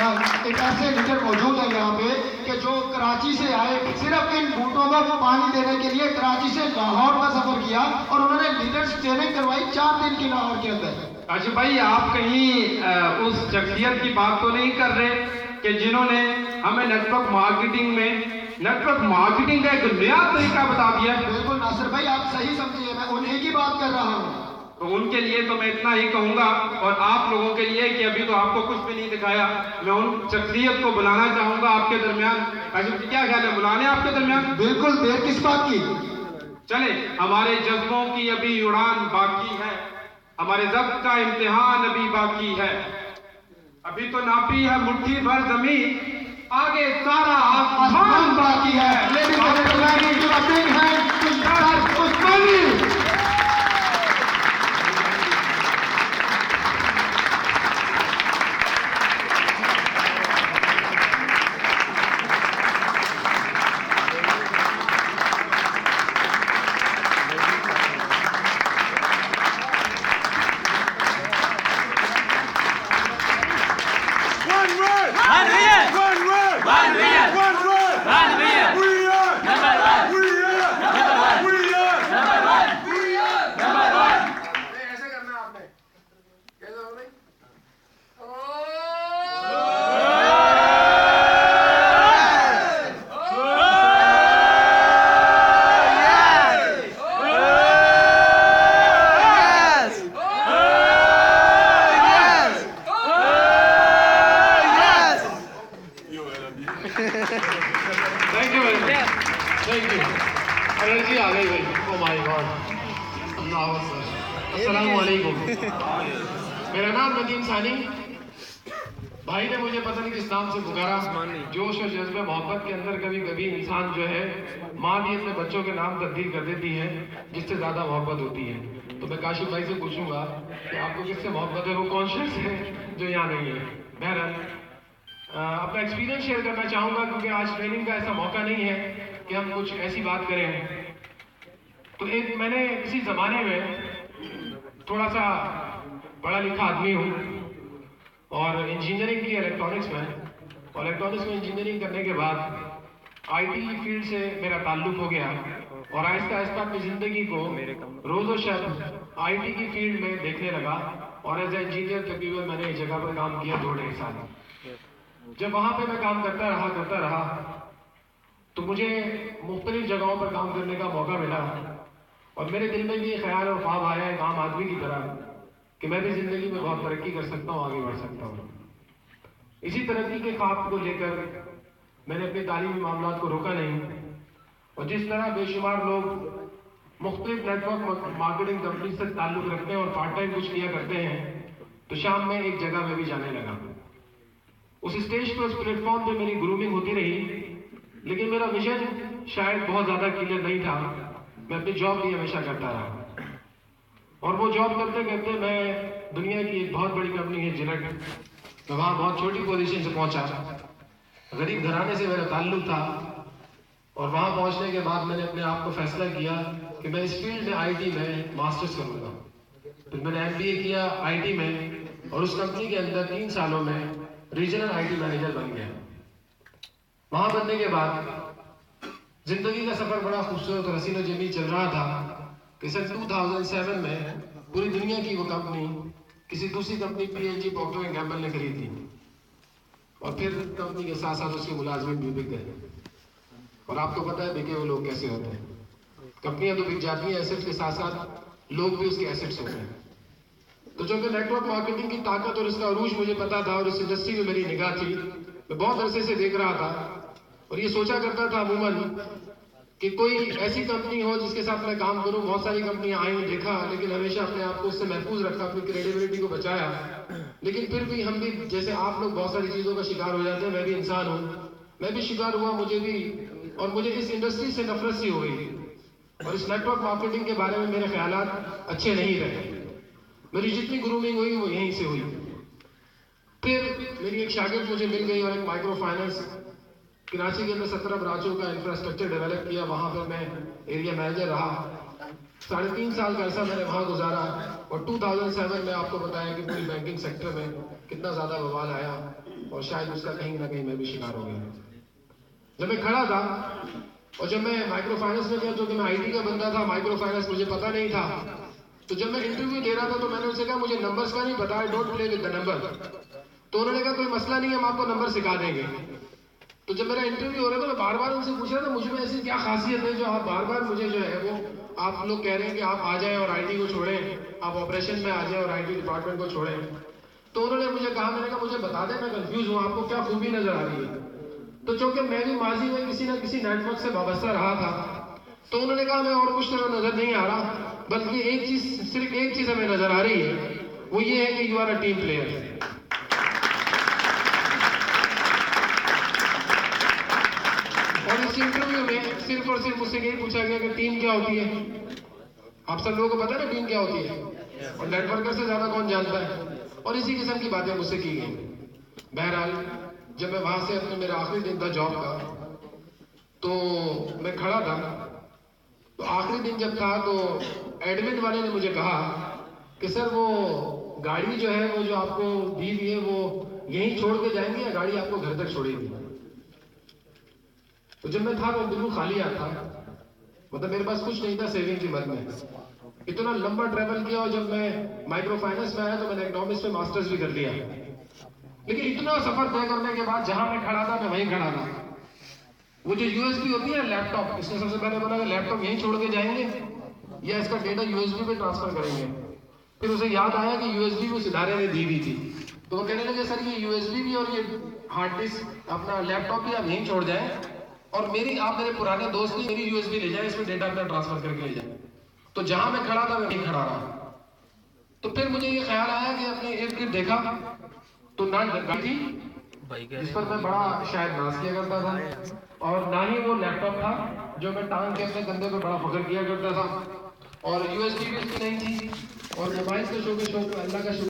एक ऐसे लीडर मौजूद है यहाँ पे कि जो कराची से आए, सिर्फ इन बूटों को पानी देने के लिए कराची से लाहौर का सफर किया और उन्होंने लीडर्स ट्रेनिंग करवाई 4 दिन की लाहौर के अंदर। काशिफ भाई, आप कहीं उस शख्सियत की बात तो नहीं कर रहे कि जिन्होंने हमें नेटवर्क मार्केटिंग का एक नया तरीका बता दिया? बिल्कुल नासिर भाई, आप सही समझिए, मैं उन्हीं की बात कर रहा हूँ। तो उनके लिए तो मैं इतना ही कहूंगा, और आप लोगों के लिए कि अभी तो आपको कुछ भी नहीं दिखाया, मैं उन शख्सियत को बुलाना चाहूंगा आपके दरमियान। काशिफ जी, क्या ख्याल है, बुलाने आपके दरमियान? बिल्कुल, देर किस बात की। चले, हमारे जज्बों की अभी उड़ान बाकी है, हमारे ज़ब्त का इम्तिहान अभी बाकी है। अभी तो नापी है मुट्ठी भर जमीन, आगे सारा आसमान बाकी है। एनर्जी आ गई भाई। ओ माय गॉड, अस्सलाम वालेकुम। मेरा नाम नदीम सानी। भाई ने मुझे पता नहीं किस नाम से पुकारा। जोश और जज्बे मोहब्बत के अंदर कभी कभी इंसान जो है, माँ भी अपने बच्चों के नाम तब्दील कर देती है जिससे ज्यादा मोहब्बत होती है। तो मैं काशिफ भाई से पूछूंगा कि आपको किससे मोहब्बत है, वो कौन शख्स है जो यहाँ नहीं है। बहरहाल अपना एक्सपीरियंस शेयर करना चाहूंगा, क्योंकि आज ट्रेनिंग का ऐसा मौका नहीं है कि हम कुछ ऐसी बात करें। तो एक मैंने किसी ज़माने में थोड़ा सा पढ़ा लिखा आदमी हूँ और इंजीनियरिंग की इलेक्ट्रॉनिक्स में, और इलेक्ट्रॉनिक्स में इंजीनियरिंग करने के बाद आईटी फील्ड से मेरा ताल्लुक हो गया और आहिस्ता आहिस्ता अपनी ज़िंदगी को रोज़ व शब आईटी की फील्ड में देखने लगा। और एज ए इंजीनियर तकरीबन मैंने एक जगह पर काम किया 2-2.5 साल। जब वहाँ पे मैं काम करता रहा तो मुझे मुख्तलिफ जगहों पर काम करने का मौका मिला और मेरे दिल में भी ये ख्याल और ख्वाब आया एक आम आदमी की तरह कि मैं भी ज़िंदगी में बहुत तरक्की कर सकता हूँ, आगे बढ़ सकता हूँ। इसी तरक्की के ख्वाब को लेकर मैंने अपने तालीमी मामलात को रोका नहीं, और जिस तरह बेशुमार लोग मुख्तलिफ नेटवर्क मार्केटिंग कंपनी से ताल्लुक़ रखते हैं और पार्ट टाइम कुछ किया करते हैं, तो शाम में एक जगह में भी जाने लगा। उस स्टेज पर, उस प्लेटफॉर्म पे मेरी ग्रूमिंग होती रही, लेकिन मेरा विजन शायद बहुत ज़्यादा क्लियर नहीं था। मैं अपनी जॉब भी हमेशा करता रहा और वो जॉब करते करते मैं दुनिया की एक बहुत बड़ी कंपनी है जिनेट, मैं वहाँ बहुत छोटी पोजीशन से पहुँचा। गरीब घराने से मेरा ताल्लुक था और वहाँ पहुँचने के बाद मैंने अपने आप को फैसला किया कि मैं इस फील्ड में आईटी में मास्टर्स करूँगा। फिर मैंने एमबीए किया आईटी में और उस कंपनी के अंदर 3 सालों में रीजनल आईटी मैनेजर बन गया। वहाँ बनने के बाद जिंदगी का सफर बड़ा खूबसूरत और हसीनो जमी चल रहा था कि सन 2007 में पूरी दुनिया की वो कंपनी किसी दूसरी company P&G Procter and Gamble ने खरीदी और फिर कंपनी के साथ साथ उसके मुलाजमिन भी बिक गए। और आपको पता है बिके हुए लोग कैसे होते हैं। कंपनियां तो बिक जाती हैं एसेट्स के साथ साथ, लोग भी उसके एसेट्स होते हैं। तो जो कि नेटवर्क मार्केटिंग की ताकत और इसका अरूज मुझे पता था और इस इंडस्ट्री में मेरी निगाह थी, मैं बहुत अरसे से देख रहा था और ये सोचा करता था अमूमन कि कोई ऐसी कंपनी हो जिसके साथ मैं काम करूं। बहुत सारी कंपनियां आई, देखा, लेकिन हमेशा अपने आप को उससे महफूज रखा, अपनी क्रेडिबिलिटी को बचाया। लेकिन फिर भी हम भी जैसे आप लोग बहुत सारी चीज़ों का शिकार हो जाते हैं, मैं भी इंसान हूँ, मैं भी शिकार हुआ, मुझे भी, और मुझे इस इंडस्ट्री से नफरत सी हो गई और इस नेटवर्क मार्केटिंग के बारे में मेरे ख्यालात अच्छे नहीं रहे। मेरी जितनी ग्रूमिंग हुई वो यहीं से हुई। फिर मेरी एक शागिर्द मुझे मिल गई और एक माइक्रो फाइनेंस कराची के अंदर 17 ब्रांचों का इंफ्रास्ट्रक्चर डेवलप किया। वहाँ पर मैं एरिया मैनेजर रहा। 3.5 साल का अर्सा मैंने वहाँ गुजारा और 2007 में आपको बताया कि पूरी बैंकिंग सेक्टर में कितना ज़्यादा बवाल आया और शायद उसका कहीं ना कहीं मैं भी शिकार हो गया। जब मैं खड़ा था और जब मैं माइक्रो फाइनेंस में गया, जो कि मैं आईटी का बंदा था, माइक्रो फाइनेंस मुझे पता नहीं था, तो जब मैं इंटरव्यू दे रहा था तो मैंने उनसे कहा मुझे नंबर्स का नहीं पता, I don't play with the number. तो उन्होंने कहा कोई मसला नहीं है, हम आपको नंबर सिखा देंगे। तो जब मेरा इंटरव्यू हो रहा था मैं बार बार उनसे पूछ रहा था मुझ में ऐसी क्या खासियत है जो आप बार बार मुझे जो है वो आप लोग कह रहे हैं कि आप आ जाएं और आईटी को छोड़ें, आप ऑपरेशन में आ जाएं और आईटी डिपार्टमेंट को छोड़ें। तो उन्होंने मुझे कहा, मैंने कहा मुझे बता दें, मैं कंफ्यूज हूँ, आपको क्या खूबी नजर आ रही है। तो चूंकि मैं भी माजी में किसी न किसी नेटवर्क से वाबस्ता रहा था, तो उन्होंने कहा मैं और कुछ तो नजर नहीं आ रहा, बल्कि एक चीज, सिर्फ एक चीज हमें नजर आ रही है, वो ये है कि you are a team player. और इस इंटरव्यू में सिर्फ और सिर्फ मुझसे यही पूछा गया कि टीम क्या होती है। आप सब लोगों को पता है ना टीम क्या होती है, और नेटवर्कर से ज्यादा कौन जानता है, और इसी किस्म की बातें मुझसे की गई। बहरहाल जब मैं वहां से अपने मेरा आखिरी दिन था जॉब का, तो मैं खड़ा था, तो आखिरी दिन जब था तो एडमिन वाले ने मुझे कहा कि सर वो गाड़ी जो है वो जो आपको दी हुई है वो यहीं छोड़ के जाएंगे या गाड़ी आपको घर तक छोड़ेगी। तो जब मैं था मैं बिल्कुल खाली हाथ था, मतलब मेरे पास कुछ नहीं था सेविंग की मद में। इतना लंबा ट्रैवल किया और जब मैं माइक्रो फाइनेंस में आया तो मैंने इकोनॉमिक्स में मास्टर्स भी कर लिया, लेकिन इतना सफर तय करने के बाद जहां मैं खड़ा था मैं वहीं खड़ा था। वो जो यूएसबी होती है लैपटॉप, इसने सबसे पहले बोला कि लैपटॉप यहीं छोड़ के जाएंगे या इसका डेटा यूएसबी पे ट्रांसफर करेंगे। फिर उसे याद आया कि यूएसबी वो सितारे ने दी हुई थी, तो वो कहने लगे सर ये यूएसबी भी और ये हार्ड डिस्क अपना लैपटॉप भी आप यहीं छोड़ जाएं और आप मेरे पुराने दोस्त की मेरी यूएसबी ले जाए, इसमें डेटा अपना ट्रांसफर करके ले जाए। तो जहां मैं खड़ा था मैं वहीं खड़ा रहा। तो फिर मुझे ये ख्याल आया कि अपने इर्द गिर्द देखा तो ना गाड़ी थी जिस पर मैं बड़ा शायद नाज किया करता था, और ना ही वो लैपटॉप था जो मैं टांग के अपने कंधे पे बड़ा फख्र किया करता था, और यूएसबी भी नहीं थी, और मोबाइल के शो अल्लाह का